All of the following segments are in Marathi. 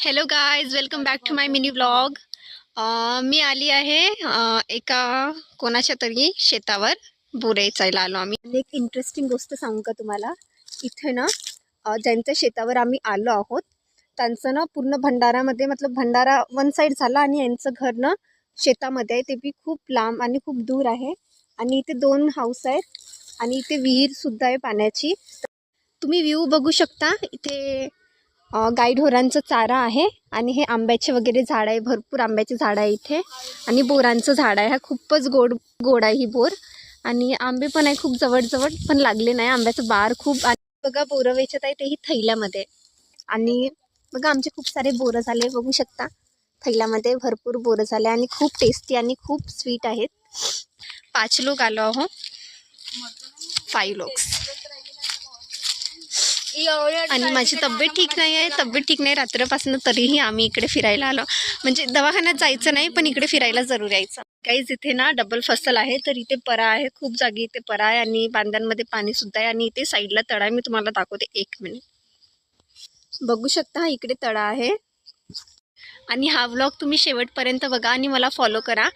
Hello guys, welcome back to my mini vlog. मी आली आहे एका कोणाच्या तरी शेतावर बोरे चायला आलो आम्ही. एक इंटरेस्टिंग गोष्ट सांगू का तुम्हाला. इथे ना ज्यांच्या शेतावर आम्ही आलो आहोत त्यांचं ना पूर्ण भंडारामध्ये मतलब भंडारा वन साईड झाला आणि यांचं घर ना शेतामध्ये आहे. ते बी खूप लांब आणि खूप दूर आहे. आणि इथे 2 हाऊस आहेत आणि इथे विहीरसुद्धा आहे पाण्याची. तुम्ही व्ह्यू बघू शकता. इथे गाईढोरांचं चारा आहे आणि हे आंब्याचे वगैरे झाड आहे. भरपूर आंब्याचे झाड आहे इथे आणि बोरांचं झाड आहे. हा खूपच गोड गोड आहे ही बोर. आणि आंबे पण आहे खूप जवळ पण लागले नाही. आंब्याचं बार खूप. आणि बघा बोरं वेचत आहे तेही थैल्यामध्ये. आणि बघा आमचे खूप सारे बोरं झाले बघू शकता. थैल्यामध्ये भरपूर बोरं झाले आणि खूप टेस्टी आणि खूप स्वीट आहेत. 5 लोक आलो आहो. 5 लोक. आणि माझी तब्येत ठीक नाही आहे. रात्रपासून, तरीही आम्ही इकडे फिरायला आलो. म्हणजे दवाखान्यात जायचं नाही पण इकडे फिरायला जरूर यायचं. काहीच इथे ना डबल फसल आहे. तर इथे परा आहे. खूप जागी इथे परा आहे आणि बांधांमध्ये पाणी सुद्धा आहे. आणि इथे साईडला तळा आहे. मी तुम्हाला दाखवते 1 मिनिट. बघू शकता इकडे तळा आहे. आणि हा व्लॉग तुम्ही शेवटपर्यंत बघा आणि मला फॉलो करा.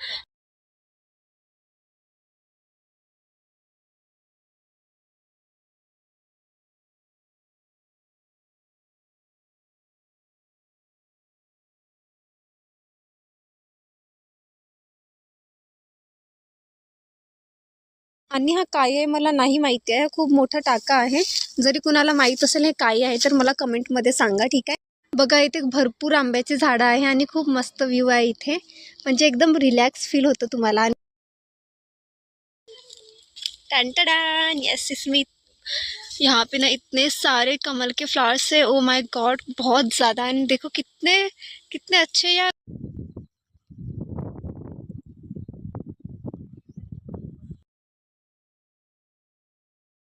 आणि हा काय आहे मला नाही माहिती आहे. खूप मोठा टाका आहे. जरी कुणाला माहीत असेल हे काय आहे तर मला कमेंटमध्ये सांगा, ठीक आहे. बघा इथे भरपूर आंब्याची झाडं आहे आणि खूप मस्त व्ह्यू आहे इथे. म्हणजे एकदम रिलॅक्स फील होतं तुम्हाला. टन यस स्मिथ. यहाँ पे ना इतने सारे कमल के फ्लावर्स है. ओ माय गॉड, बहुत ज़्यादा. एंड देखो कितने कितने अच्छे यार.